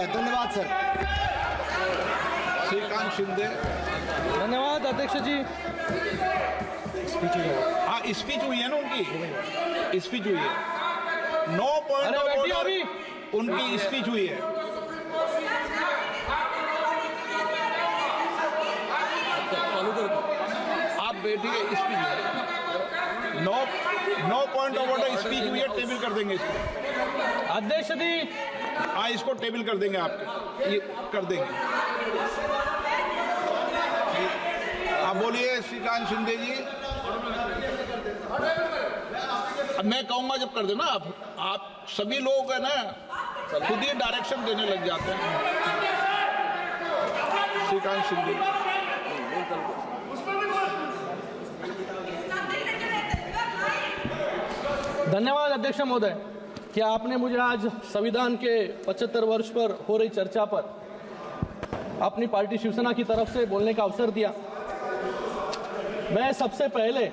है। धन्यवाद सर। श्रीकांत शिंदे। धन्यवाद अध्यक्ष जी। हाँ, स्पीच हुई है ना उनकी, स्पीच हुई है। 9 पॉइंट ऑफ ऑर्डर उनकी स्पीच हुई है। आप बैठिए, speech 9 point of order speech हुई है, टेबल कर देंगे इसको। अध्यक्ष जी, हाँ, इसको टेबल कर देंगे, आपके ये कर देंगे। आप बोलिए श्रीकांत शिंदे जी। अब मैं कहूंगा जब कर देना, आप सभी लोग है ना खुद ही डायरेक्शन देने लग जाते हैं। श्रीकांत शिंदे। धन्यवाद अध्यक्ष महोदय कि आपने मुझे आज संविधान के 75 वर्ष पर हो रही चर्चा पर अपनी पार्टी शिवसेना की तरफ से बोलने का अवसर दिया। मैं सबसे पहले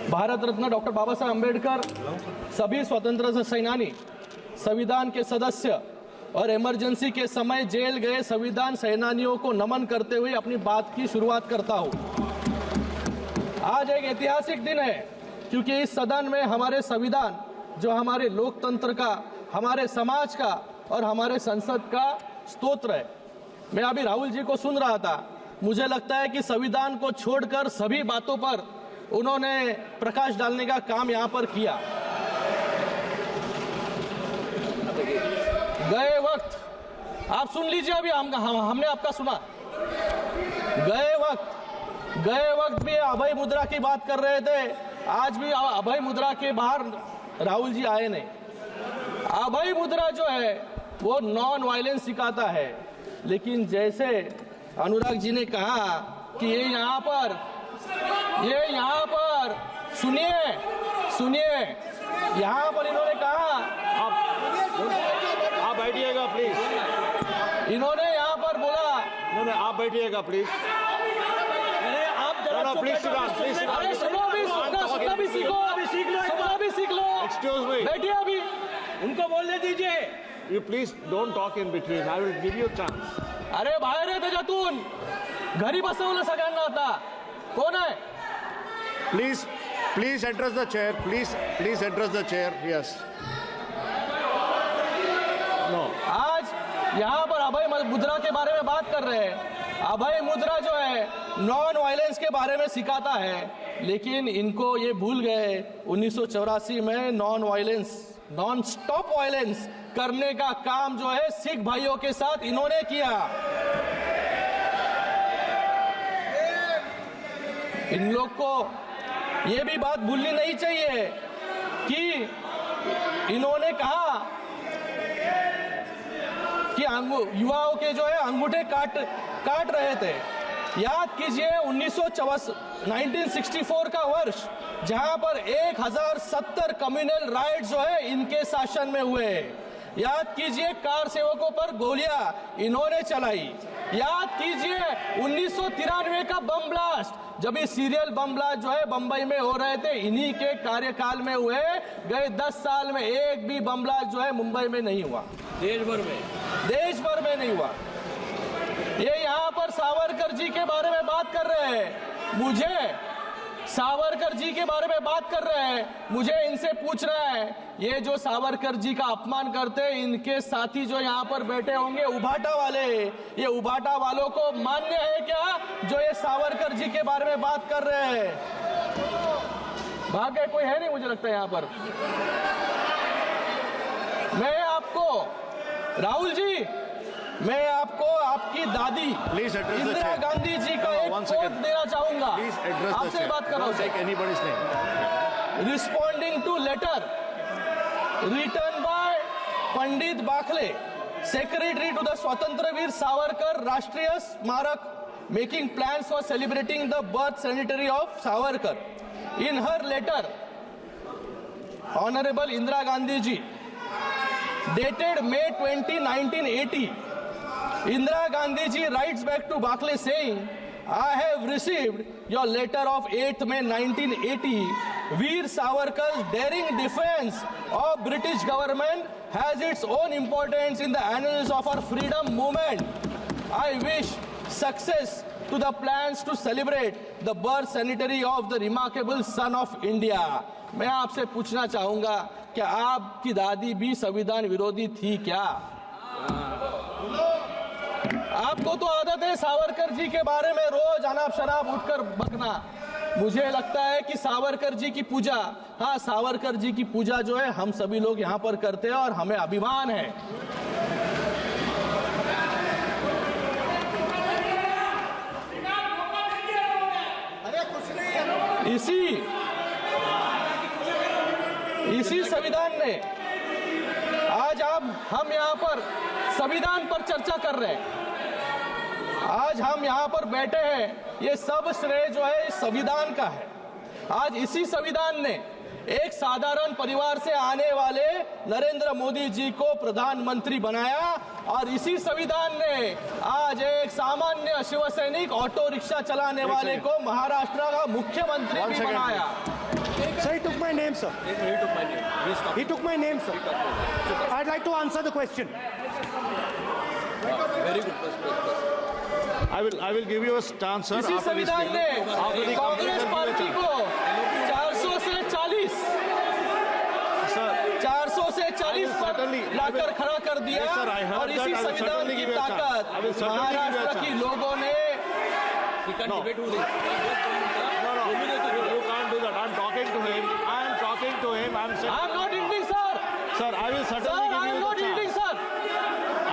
भारत रत्न डॉक्टर बाबा साहब अम्बेडकर, सभी स्वतंत्रता सेनानी, संविधान के सदस्य और इमरजेंसी के समय जेल गए संविधान सेनानियों को नमन करते हुए अपनी बात की शुरुआत करता हूं। आज एक ऐतिहासिक दिन है क्योंकि इस सदन में हमारे संविधान, जो हमारे लोकतंत्र का, हमारे समाज का और हमारे संसद का स्तोत्र है। मैं अभी राहुल जी को सुन रहा था, मुझे लगता है कि संविधान को छोड़कर सभी बातों पर उन्होंने प्रकाश डालने का काम यहां पर किया। गए वक्त आप सुन लीजिए, अभी हमने आपका सुना। गए वक्त भी अभय मुद्रा की बात कर रहे थे, आज भी अभय मुद्रा के बाहर राहुल जी आए नहीं। अभय मुद्रा जो है वो नॉन वायलेंस सिखाता है, लेकिन जैसे अनुराग जी ने कहा कि ये यहाँ पर सुनिए, यहाँ पर इन्होंने कहा, आप बैठिएगा प्लीज। इन्होंने यहाँ पर बोला, नहीं, आप बैठिएगा प्लीज। आप प्लीज अरे सुनो भी सीख लो। एक्सक्यूज मी, बैठिए, अभी उनको बोलने दीजिए। You please don't talk in between, I will give you chance. अरे बाहेर आहे त्याच्यातून, घरी बसवलं सगळ्यांना आता। कोण आहे? Please address the chair, please address the chair. Yes, no. आज यहाँ पर अभय मुद्रा के बारे में बात कर रहे हैं। अभय मुद्रा जो है नॉन वायलेंस के बारे में सिखाता है, लेकिन इनको ये भूल गए 1984 में नॉन स्टॉप वायलेंस करने का काम जो है सिख भाइयों के साथ इन्होंने किया। इन लोग को ये भी बात भूलनी नहीं चाहिए कि इन्होंने कहा कि युवाओं के जो है अंगूठे काट रहे थे। याद कीजिए 1964 का वर्ष, जहां पर 1070 कम्युनल राइट्स जो है इनके शासन में हुए। याद कीजिए कार सेवकों पर गोलियां इन्होंने चलाई। याद कीजिए 1993 का बम ब्लास्ट, जब ये सीरियल बम ब्लास्ट जो है बंबई में हो रहे थे, इन्हीं के कार्यकाल में हुए। गए 10 साल में एक भी बम ब्लास्ट जो है मुंबई में नहीं हुआ, देश भर में नहीं हुआ। ये यहाँ पर सावरकर जी के बारे में बात कर रहे हैं, मुझे इनसे पूछ रहा है, ये जो सावरकर जी का अपमान करते हैं, इनके साथी जो यहाँ पर बैठे होंगे उभाटा वाले, ये उभाटा वालों को मान्य है क्या जो ये सावरकर जी के बारे में बात कर रहे हैं? भाग्य कोई है नहीं मुझे लगता है यहाँ पर। मैं आपको आपकी दादी इंदिरा गांधी जी का एक कोट देना चाहूंगा। आपसे बात कर रहा हूं। Responding to letter written by Pandit Bakhle, secretary to the Swatantryaveer Savarkar Rashtriya Smarak, making plans for celebrating the birth centenary of Savarkar. In her letter, Honorable Indira Gandhi ji, dated May 20, 1980, Indira Gandhi ji writes back to Bakle saying, I have received your letter of 8th May 1980, Veer Savarkar's daring defense of British government has its own importance in the annals of our freedom movement. I wish success to the plans to celebrate the birth centenary of the remarkable son of India. मैं आपसे पूछना चाहूंगा, क्या आपकी दादी भी संविधान विरोधी थी क्या? आपको तो आदत है सावरकर जी के बारे में रोज अनाप शनाप उठकर बकना। मुझे लगता है कि सावरकर जी की पूजा, हाँ सावरकर जी की पूजा जो है हम सभी लोग यहाँ पर करते हैं और हमें अभिमान है। इसी संविधान ने आज हम यहाँ पर संविधान पर चर्चा कर रहे हैं, आज हम यहाँ पर बैठे हैं, ये सब श्रेय जो है इस संविधान का है। आज इसी संविधान ने एक साधारण परिवार से आने वाले नरेंद्र मोदी जी को प्रधानमंत्री बनाया और इसी संविधान ने आज एक सामान्य शिवसैनिक ऑटो रिक्शा चलाने वाले को महाराष्ट्र का मुख्यमंत्री भी बनाया। Sir, he took my name, sir. He took my name, sir. I'd like to answer the question. Very good. I will give you a chance, sir. इसी संविधान ने कांग्रेस पार्टी को 400 से 40 पर लाकर खड़ा कर दिया और इसी संविधान की ताकत महाराष्ट्र की लोगों ने No, you can't do that. I'm talking to him. I'm not ending, sir. Sir, I will certainly give you the chance.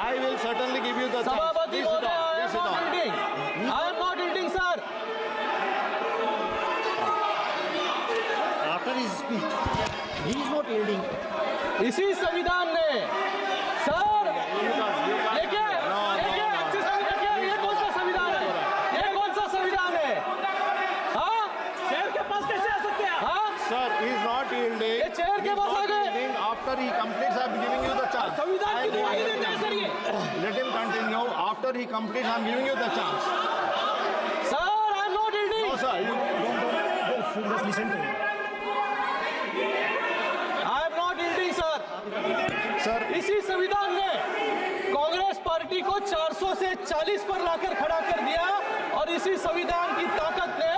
I will certainly give you the chance. सभापति Please sit महोदय, down. I am not ending, sir. After his speech, he is not yielding. इसी संविधान ने sir ये क्या ये कौन सा संविधान है? ये कौन सा संविधान है? हाँ, चेयर के पास कैसे आ सकते हैं? हाँ, Sir, he is not yielding. ये चेयर के पास आ गए। After he completes, I'm giving you the chance. संविधान की दिवाली देते हैं सर ये। Let him continue. After he completes, I'm giving you the chance. Sir, I am not yielding. No, sir. Just listen to him. I am not yielding, sir. Sir, इसी संविधान ने Congress party को 400 से 40 पर लाकर खड़ा कर दिया और इसी संविधान की ताकत ने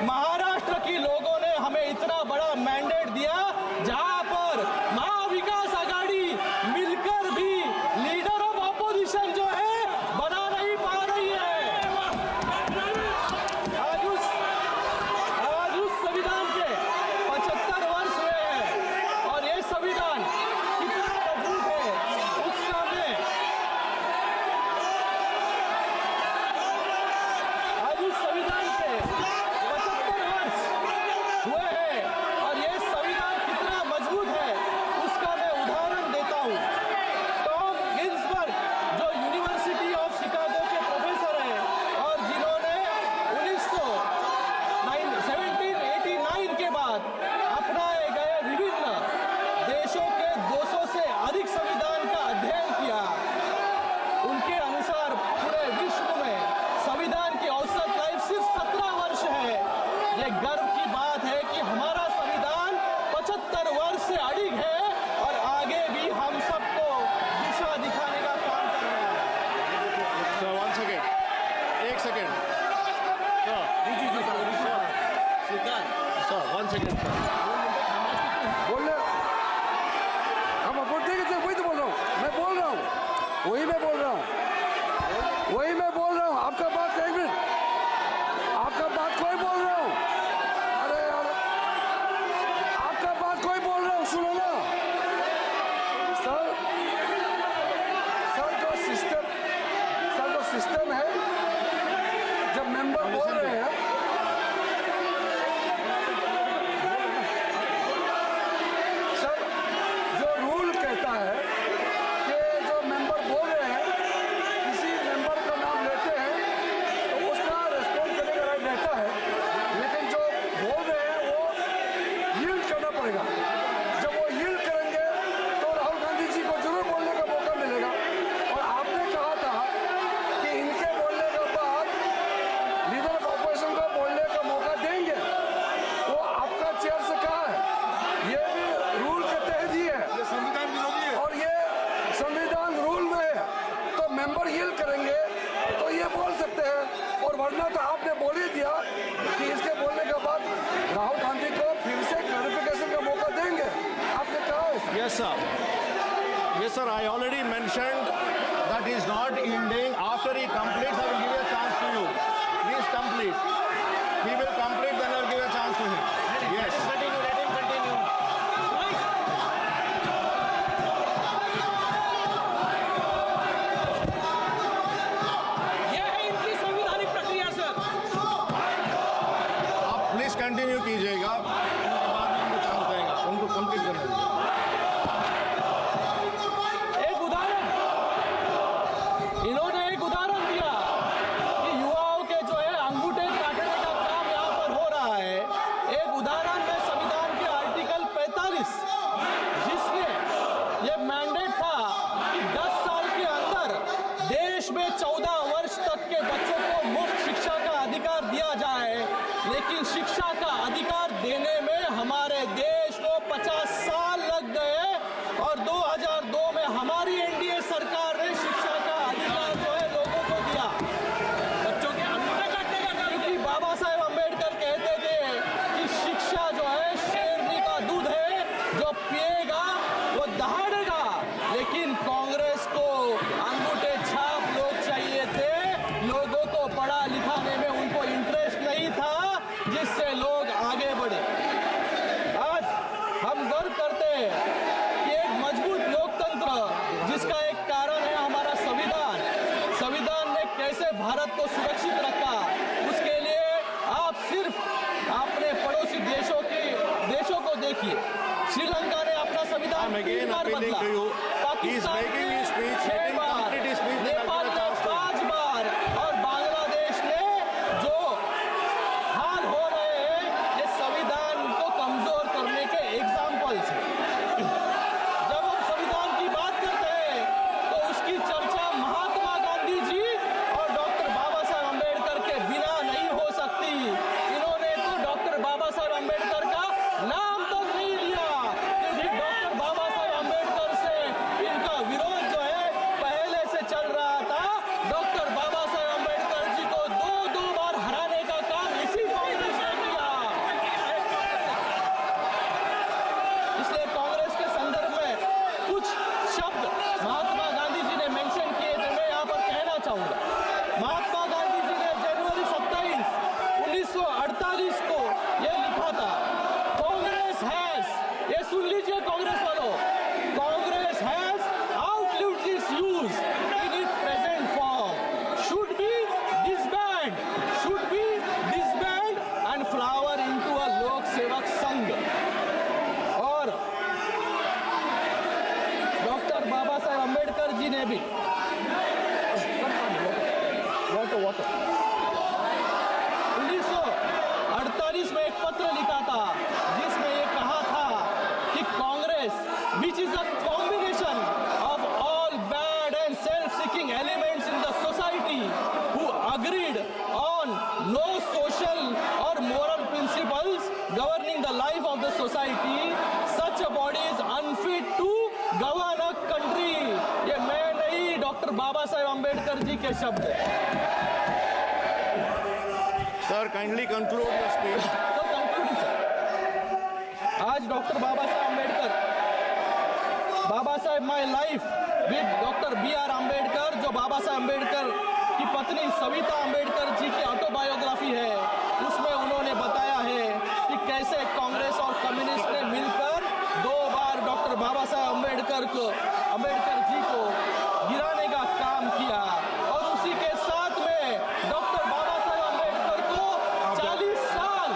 महाराष्ट्र की लोगों ने हमें इतना बड़ा मैंडेट दिया जहां पर महाविकास आघाड़ी मिलकर भी लीडर ऑफ ऑपोजिशन जो है बना नहीं पा रही है। आज उस संविधान के 75 वर्ष हुए हैं और ये संविधान कितना मजबूत है उसका मैं आज उस संविधान के 75 वर्ष हुए हैं और ये संविधान कितना मजबूत है उसका मैं उदाहरण देता हूँ। टॉम गिन्सबर्ग जो यूनिवर्सिटी ऑफ शिकागो के प्रोफेसर हैं और जिन्होंने 1789 के बाद अपनाए गए विभिन्न देशों के 200 से अधिक संविधान का अध्ययन किया, उनके अनुसार पूरे विश्व में संविधान की औसत लाइफ सिर्फ 17 वर्ष है। ये गर्व की बात है कि हमारा संविधान 75 वर्ष से अडिग है और आगे भी हम सबको दिशा दिखाने का काम कर रहा है। sir, 1 second. 1 second. Sir, 1 second, sir. बोल रहे हम बोलते हैं वही तो बोल रहा हूँ, मैं बोल रहा हूँ, वही मैं बोल रहा हूँ, आपका बात एक मिनट, आपका बात कोई बोल रहा हूँ, अरे यार आपका बात कोई बोल रहा हूँ, सुनो ना सर जो सिस्टम है जब मेंबर बोल रहे हैं Yes, sir. Yes, sir. I already mentioned that he is not yielding. After he completes, I will give a chance to you. Please complete. He will complete, then I will give a chance to him. Yes. Continue, let him continue. ये है इनकी संवैधानिक प्रक्रिया sir. आप please continue कीजिएगा, उनके बाद में उनको चांस देगा, उनको कंप्लीट करने दीजिए। एक उदाहरण, इन्होंने एक उदाहरण दिया कि युवाओं के जो है अंगूठे काटने का काम यहाँ पर हो रहा है। एक उदाहरण है संविधान के आर्टिकल 45, जिसमें ये मैंडेट था कि 10 साल के अंदर देश में 14 वर्ष तक के बच्चों को मुफ्त शिक्षा का अधिकार दिया जाए, लेकिन शिक्षा का अधिकार देने में हमारे देश को 50 साल लग गए और 2002 में हमारी एनडीए सरकार ने शिक्षा का अधिकार जो है लोगों को दिया। बच्चों के अंगूठे काटने का काम, क्योंकि बाबा साहेब अम्बेडकर कहते थे कि शिक्षा जो है शेरनी का दूध है, जो पिएगा वो दहाड़ेगा। लेकिन कांग्रेस को अंगूठे छाप लोग चाहिए थे, लोगों को पढ़ा लिखाने में उनको इंटरेस्ट नहीं था, जिससे लोग आगे बढ़े। आज हम गर्व करते हैं कि एक मजबूत लोकतंत्र, जिसका एक कारण है हमारा संविधान। संविधान ने कैसे भारत को सुरक्षित रखा, उसके लिए आप सिर्फ अपने पड़ोसी देशों को देखिए। श्रीलंका ने अपना संविधान I'm again 3 बार appealing बदला, to you. He is Pakistan making ने his speech. 6 Let him bar, complete his speech. Then I'll Nepal give a ने chance to him. 5 बार और बांग्लादेश ने जो हाल हो रहे हैं, ये संविधान को कमजोर करने के एग्जाम्पल्स हैं। जब हम संविधान की बात करते हैं तो उसकी चर्चा महात्मा गांधी जी और डॉक्टर बाबा साहब अम्बेडकर के बिना नहीं हो सकती। इन्होंने तो डॉक्टर बाबा साहब अम्बेडकर का नाम तक नहीं लिया, क्योंकि डॉक्टर बाबा साहब अम्बेडकर से इनका विरोध जो है पहले से चल रहा था। डॉक्टर बाबा साहब अम्बेडकर जी को दो बार हराने का काम इसी कांग्रेस ने किया। इसलिए कांग्रेस के संदर्भ में कुछ शब्द महात्मा गांधी जी ने मेंशन किए थे, मैं यहाँ पर कहना चाहूंगा। महात्मा गांधी जी ने जनवरी 27, 1948 को यह लिखा था, कांग्रेस हैज, ये सुन लीजिए कांग्रेस वालों, Congress has outlived its use in its present form, should be disband and flower into a लोक सेवक संघ। और डॉक्टर बाबा साहेब अम्बेडकर जी ने भी 1948 में एक पत्र लिखा था, जिसमें ये कहा था कि Congress, which is a combination of all bad and self-seeking elements in the society who agreed on no social or moral principles governing the life of the society, such a body is unfit to govern a country। ये मैं नहीं, doctor Babasaheb Ambedkar ji के शब्द हैं। Sir, kindly conclude your speech. तो concluding sir, आज doctor Babasaheb Ambedkar, Babasaheb my life with doctor BR Ambedkar, जो Babasaheb Ambedkar की पत्नी सविता अम्बेडकर जी की ऑटोबायोग्राफी है, उसमें उन्होंने बताया है कि कैसे कांग्रेस और कम्युनिस्ट ने मिलकर 2 बार डॉक्टर बाबा साहेब अम्बेडकर जी को गिराने का काम किया। और उसी के साथ में डॉक्टर बाबा साहेब अम्बेडकर को 40 साल,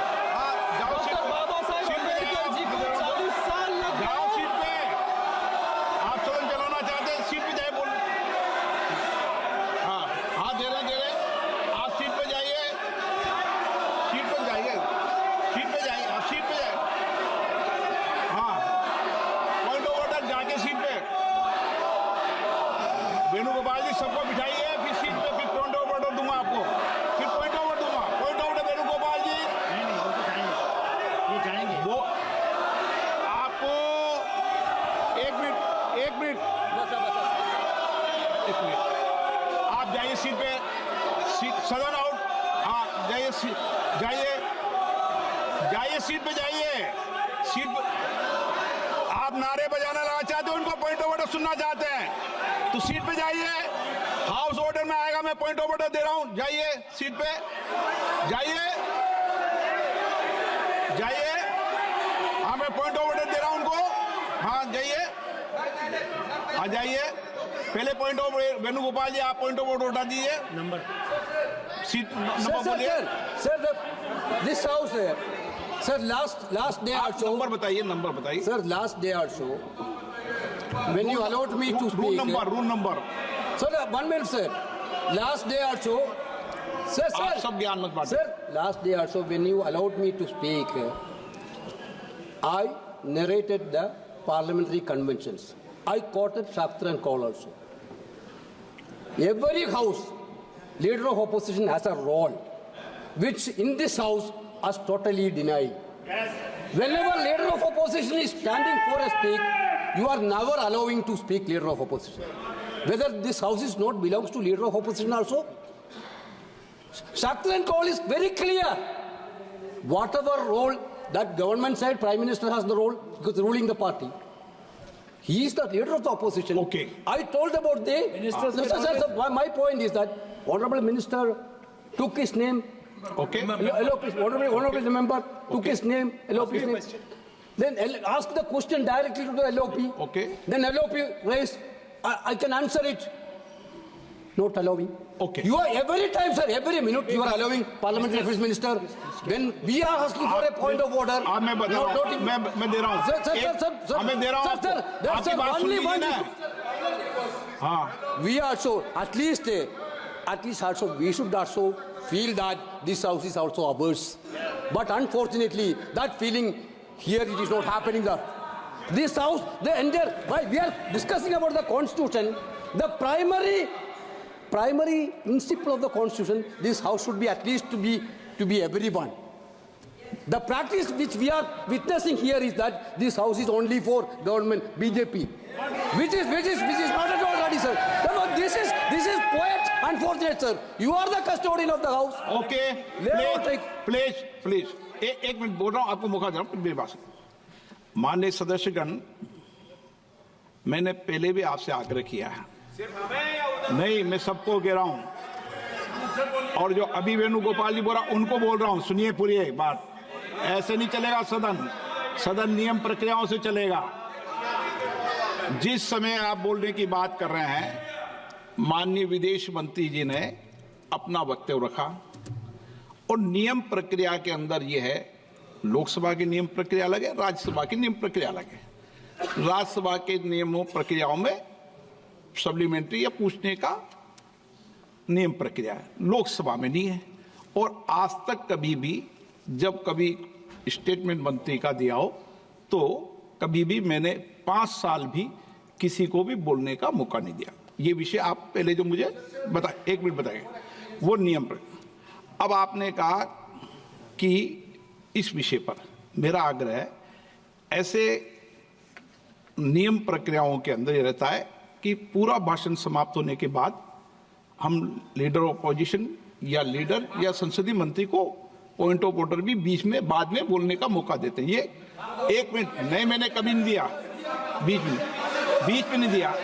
डॉक्टर बाबा साहेब अम्बेडकर जी को 40 साल लग जाओ गए। सीट पे। आप सदन चलाना चाहते हैं, सीट पे जाए बोल। हाँ, हाथ दे रहे आप सीट पे जाइए, सीट पे जाइए, सीट पे जाइए, आप सीट पे जाइए। हाँ, पॉइंट ऑफ ऑर्डर जाके सीट पे। वेणुगोपाल जी सबको बिठाइए, फिर सीट पे, फिर पॉइंट ऑफ ऑर्डर दूंगा आपको, फिर पॉइंट ऑफ ऑर्डर दूंगा। पॉइंट ऑफ ऑर्डर वेणुगोपाल जी, ये जाएंगे। वो आपको एक मिनट आप जाइए सीट पे, सदन आउट। हाँ, जाइए सीट पे जाइए, सीट पे। आप नारे बजाना चाहते सुनना चाहते हैं तो सीट पे जाइए। हाउस ऑर्डर में आएगा, मैं पॉइंट ऑफ ऑर्डर दे रहा हूं। जाइए सीट पे, जाइए जाइए। हाँ, मैं पॉइंट ऑफ ऑर्डर दे रहा हूं उनको। हाँ जाइए, हाँ जाइए। पहले पॉइंट ऑफ वेणुगोपाल जी, आप पॉइंट ऑफ ऑर्डर उठा दीजिए। नंबर सीट नंबर बोलिए। Sir, this house, sir, last day आप also. नंबर बताइए, नंबर बताइए। Sir, last day also, when you allowed me to speak. Rule number. Sir, 1 minute, sir. Last day also, sir. आप सब ज्ञान मत बांटिए। Sir, last day also, when you allowed me to speak, I narrated the parliamentary conventions. I quoted Shastra and Call also. Every house, leader of opposition has a role, which in this house is totally denied. Whenever leader of opposition is standing for a speak, you are never allowing to speak leader of opposition. Whether this house is not belongs to leader of opposition also. Shastra and Call is very clear. Whatever role that government side, Prime Minister has the role because ruling the party. He is the leader of the opposition. Okay. I told about the Sir, my point is that Honorable Minister took his name. Okay. Honorable member took his name, LOP his name. Then ask the question directly to the LOP. Okay. Then LOP raised. I can answer it. Not allowing. Okay. You are every time, sir, every minute you are allowing Parliamentary Affairs Minister. When we are asking for a point of order. आप मैं बता रहा हूँ, मैं दे रहा हूँ। Sir, मैं दे रहा हूँ। sir, आपकी बात सुन लीजिए ना। हाँ। We also, at least also, we should also feel that this house is also ours. But unfortunately, that feeling here it is not happening. This house, the entire, why we are discussing about the constitution, the primary principle of the constitution, this house should be at least to be everyone. The practice which we are witnessing here is that this house is only for government, BJP, which is not at all ready, sir. Therefore, this is quite unfortunate, sir. You are the custodian of the house. Okay. Please. एक minute बोल रहा हूँ, आपको मौका दे रहा हूँ, मेरी बात सुनो। माननीय सदस्यगण, मैंने पहले भी आपसे आग्रह किया है। नहीं, मैं सबको कह रहा हूं। और जो अभी वेणुगोपाल जी बोल रहा, उनको बोल रहा हूं, सुनिए पूरी एक बात। ऐसे नहीं चलेगा सदन नियम प्रक्रियाओं से चलेगा। जिस समय आप बोलने की बात कर रहे हैं, माननीय विदेश मंत्री जी ने अपना वक्तव्य रखा और नियम प्रक्रिया के अंदर यह है, लोकसभा की नियम प्रक्रिया अलग है, राज्यसभा की नियम प्रक्रिया अलग है। राज्यसभा के नियमों प्रक्रियाओं में सप्लीमेंट्री या पूछने का नियम प्रक्रिया है, लोकसभा में नहीं है। और आज तक कभी भी जब कभी स्टेटमेंट मंत्री का दिया हो तो कभी भी मैंने 5 साल भी किसी को भी बोलने का मौका नहीं दिया। ये विषय आप पहले जो मुझे बता, 1 मिनट बताइए, वो नियम प्रक्रिया। अब आपने कहा कि इस विषय पर मेरा आग्रह है, ऐसे नियम प्रक्रियाओं के अंदर ये रहता है कि पूरा भाषण समाप्त होने के बाद हम लीडर ऑफ अपोजिशन या लीडर या संसदीय मंत्री को पॉइंट ऑफ ऑर्डर भी बीच में बाद में बोलने का मौका देते हैं। ये 1 मिनट नहीं, मैंने कभी नहीं दिया, बीच में नहीं दिया।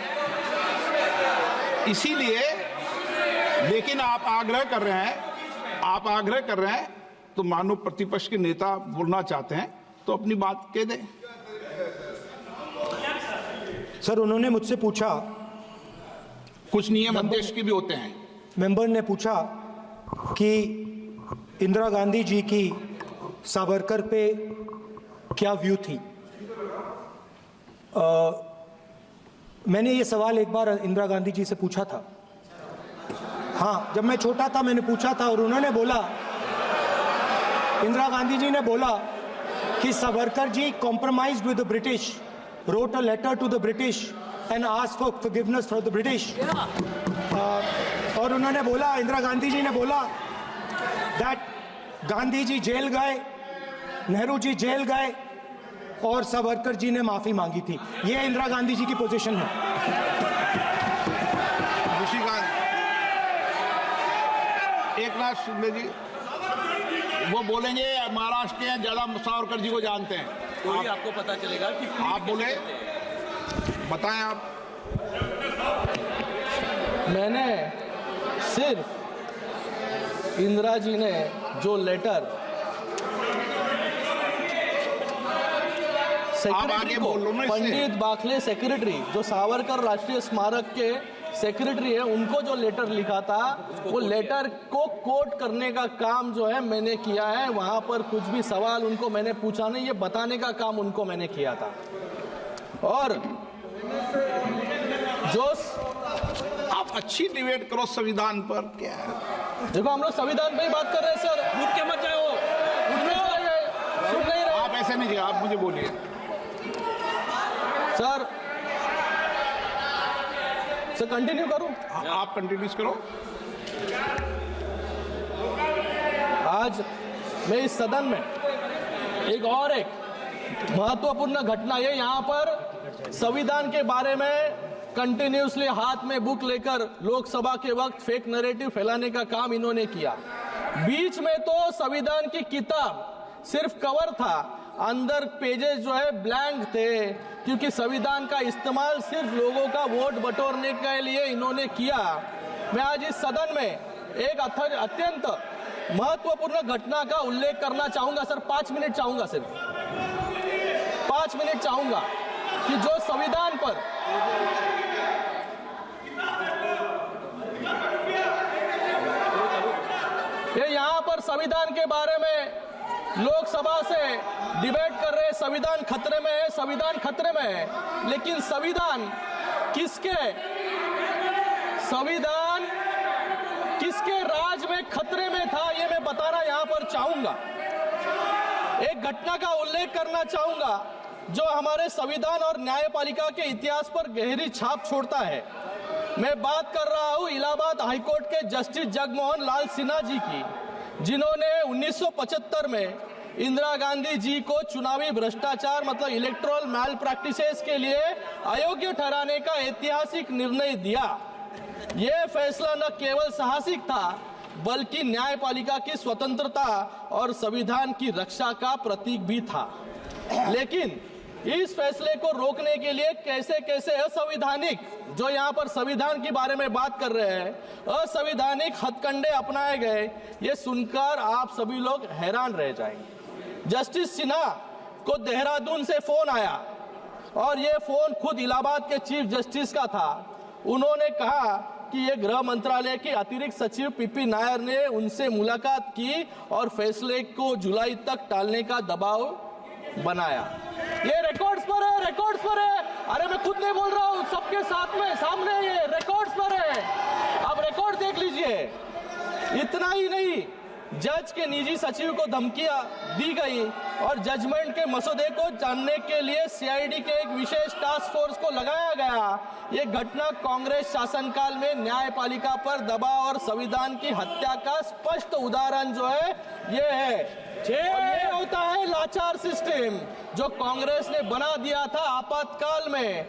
इसीलिए, लेकिन आप आग्रह कर रहे हैं तो मानो प्रतिपक्ष के नेता बोलना चाहते हैं तो अपनी बात कह दें। सर, उन्होंने मुझसे पूछा, कुछ नियम अध्यक्ष के भी होते हैं। मेंबर ने पूछा कि इंदिरा गांधी जी की सावरकर पे क्या व्यू थी। मैंने ये सवाल एक बार इंदिरा गांधी जी से पूछा था। हाँ, जब मैं छोटा था मैंने पूछा था और उन्होंने बोला, इंदिरा गांधी जी ने बोला कि Savarkar ji compromised with the British, wrote a letter to the British and asked for forgiveness from the British. और उन्होंने बोला, इंदिरा गांधी जी ने बोला that गांधी जी जेल गए, नेहरू जी जेल गए और सावरकर जी ने माफी मांगी थी। ये इंदिरा गांधी जी की पोजीशन है। एकनाथ शिंदे जी वो बोलेंगे, महाराष्ट्र के ज्यादा सावरकर जी को जानते हैं। कोई आपको पता चलेगा कि आप बोले, बताएं आप। मैंने सिर्फ इंदिरा जी ने जो लेटर सेक्रेटरी आगे को, बोल लो ना इससे। पंडित बाखले सेक्रेटरी जो सावरकर राष्ट्रीय स्मारक के सेक्रेटरी है, उनको जो लेटर लिखा था वो लेटर को कोट करने का काम जो है मैंने किया है। वहां पर कुछ भी सवाल उनको मैंने पूछा नहीं, ये बताने का काम उनको मैंने किया था। और जो आप अच्छी डिबेट करो संविधान पर, क्या है? देखो हम लोग संविधान पे ही बात कर रहे हैं सर, उठ के मत जाओ, सुन नहीं रहे आप ऐसे नहीं किया, आप मुझे बोलिए। सर कंटिन्यू करूं? आप कंटिन्यूस करो। आज मैं इस सदन में एक महत्वपूर्ण घटना है, यहाँ पर संविधान के बारे में कंटिन्यूसली हाथ में बुक लेकर लोकसभा के वक्त फेक नैरेटिव फैलाने का काम इन्होंने किया। बीच में तो संविधान की किताब सिर्फ कवर था, अंदर पेजेस जो है ब्लैंक थे, क्योंकि संविधान का इस्तेमाल सिर्फ लोगों का वोट बटोरने के लिए इन्होंने किया। मैं आज इस सदन में एक अत्यंत महत्वपूर्ण घटना का उल्लेख करना चाहूंगा सर। 5 मिनट चाहूंगा, सिर्फ 5 मिनट चाहूंगा कि जो संविधान पर ये यहाँ पर संविधान के बारे में लोकसभा से डिबेट कर रहे, संविधान खतरे में है, संविधान खतरे में है। लेकिन संविधान किसके राज में खतरे में था, ये मैं बताना यहाँ पर चाहूंगा। एक घटना का उल्लेख करना चाहूंगा जो हमारे संविधान और न्यायपालिका के इतिहास पर गहरी छाप छोड़ता है। मैं बात कर रहा हूं इलाहाबाद हाईकोर्ट के जस्टिस जगमोहन लाल सिन्हा जी की, जिन्होंने 1975 में इंदिरा गांधी जी को चुनावी भ्रष्टाचार मतलब इलेक्टोरल मैल प्रैक्टिसेस के लिए अयोग्य ठहराने का ऐतिहासिक निर्णय दिया। यह फैसला न केवल साहसिक था बल्कि न्यायपालिका की स्वतंत्रता और संविधान की रक्षा का प्रतीक भी था। लेकिन इस फैसले को रोकने के लिए कैसे कैसे असंवैधानिक, जो यहाँ पर संविधान के बारे में बात कर रहे हैं, असंवैधानिक हथकंडे अपनाए गए, ये सुनकर आप सभी लोग हैरान रह जाएंगे। जस्टिस सिन्हा को देहरादून से फोन आया और ये फोन खुद इलाहाबाद के चीफ जस्टिस का था। उन्होंने कहा कि ये गृह मंत्रालय के अतिरिक्त सचिव पीपी नायर ने उनसे मुलाकात की और फैसले को जुलाई तक टालने का दबाव बनाया। ये रिकॉर्ड्स पर है, रिकॉर्ड्स पर है। अरे मैं खुद नहीं बोल रहा हूँ, सबके साथ में सामने ये रिकॉर्ड्स पर है, आप रिकॉर्ड देख लीजिए। इतना ही नहीं, जज के निजी सचिव को धमकियां दी गई और जजमेंट के मसौदे को जानने के लिए सीआईडी के एक विशेष टास्क फोर्स को लगाया गया। ये घटना कांग्रेस शासनकाल में न्यायपालिका पर दबाव और संविधान की हत्या का स्पष्ट उदाहरण जो है ये है। ये होता है लाचार सिस्टम जो कांग्रेस ने बना दिया था आपातकाल में,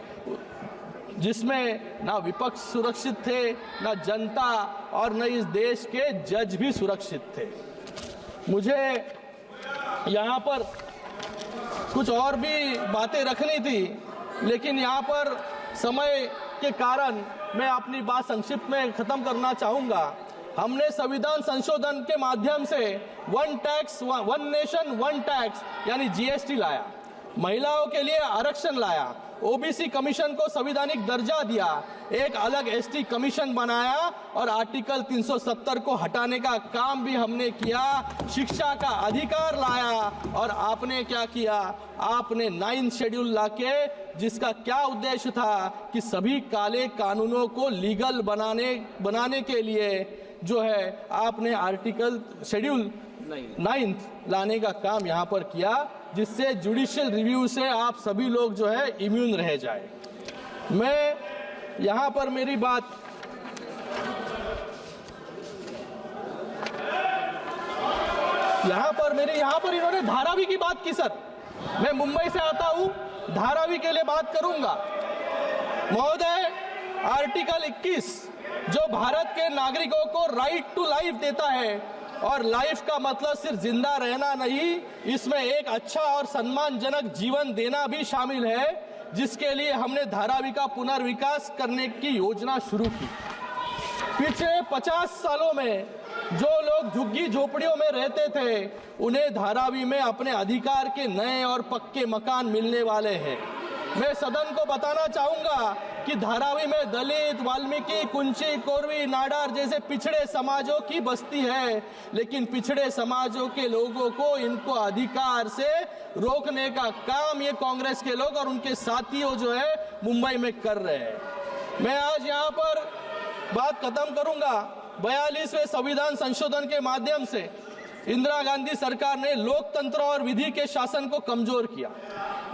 जिसमें ना विपक्ष सुरक्षित थे, ना जनता और न इस देश के जज भी सुरक्षित थे। मुझे यहाँ पर कुछ और भी बातें रखनी थी, लेकिन यहाँ पर समय के कारण मैं अपनी बात संक्षिप्त में खत्म करना चाहूंगा। हमने संविधान संशोधन के माध्यम से one tax one nation one tax यानी जीएसटी लाया, महिलाओं के लिए आरक्षण लाया, ओबीसी कमीशन को संवैधानिक दर्जा दिया, एक अलग एसटी कमीशन बनाया और आर्टिकल 370 को हटाने का काम भी हमने किया, शिक्षा का अधिकार लाया। और आपने क्या किया, आपने 9th शेड्यूल लाके, जिसका क्या उद्देश्य था कि सभी काले कानूनों को लीगल बनाने के लिए जो है आपने आर्टिकल शेड्यूल 9th लाने का काम यहाँ पर किया, जिससे जुडिशियल रिव्यू से आप सभी लोग जो है इम्यून रह जाए। मैं यहाँ पर मेरी बात यहाँ पर इन्होंने धारावी की बात की। सर मैं मुंबई से आता हूँ, धारावी के लिए बात करूंगा। महोदय, आर्टिकल 21 जो भारत के नागरिकों को राइट टू लाइफ देता है, और लाइफ का मतलब सिर्फ जिंदा रहना नहीं, इसमें एक अच्छा और सम्मानजनक जीवन देना भी शामिल है, जिसके लिए हमने धारावी का पुनर्विकास करने की योजना शुरू की। पिछले 50 सालों में जो लोग झुग्गी झोपड़ियों में रहते थे, उन्हें धारावी में अपने अधिकार के नए और पक्के मकान मिलने वाले हैं। मैं सदन को बताना चाहूंगा कि धारावी में दलित, वाल्मीकि, कुंची, कोरवी, नाडार जैसे पिछड़े समाजों की बस्ती है, लेकिन पिछड़े समाजों के लोगों को इनको अधिकार से रोकने का काम ये कांग्रेस के लोग और उनके साथियों जो है मुंबई में कर रहे हैं। मैं आज यहाँ पर बात खत्म करूंगा। 42वें संविधान संशोधन के माध्यम से इंदिरा गांधी सरकार ने लोकतंत्र और विधि के शासन को कमजोर किया।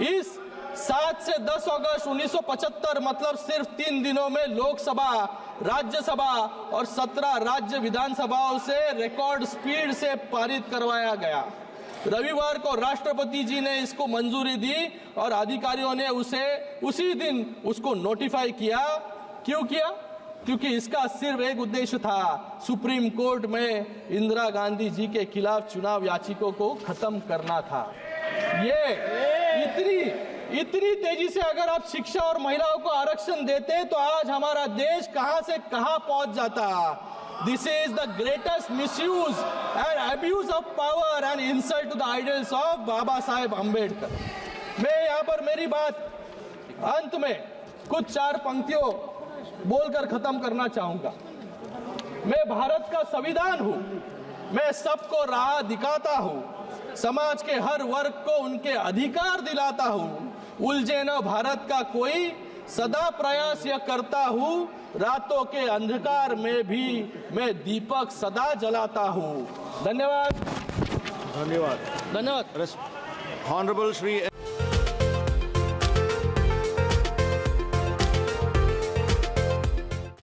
इस 7 से 10 अगस्त 1975 मतलब सिर्फ 3 दिनों में लोकसभा, राज्यसभा और 17 राज्य विधानसभाओं से रिकॉर्ड स्पीड से पारित करवाया गया। रविवार को राष्ट्रपति जी ने इसको मंजूरी दी और अधिकारियों ने उसी दिन उसको नोटिफाई किया। क्यों किया? क्योंकि इसका सिर्फ एक उद्देश्य था, सुप्रीम कोर्ट में इंदिरा गांधी जी के खिलाफ चुनाव याचिकों को खत्म करना था। ये इतनी तेजी से अगर आप शिक्षा और महिलाओं को आरक्षण देते तो आज हमारा देश कहां से कहां पहुंच जाता। This is the greatest misuse and abuse of power and insult to the ideals of Baba Saheb Ambedkar. मैं यहाँ पर मेरी बात अंत में कुछ 4 पंक्तियों बोलकर खत्म करना चाहूंगा। मैं भारत का संविधान हूं, मैं सबको राह दिखाता हूं, समाज के हर वर्ग को उनके अधिकार दिलाता हूं, उलझे न भारत का कोई, सदा प्रयास यह करता हूं, रातों के अंधकार में भी मैं दीपक सदा जलाता हूं। धन्यवाद। धन्यवाद। धन्यवाद। Honorable Shri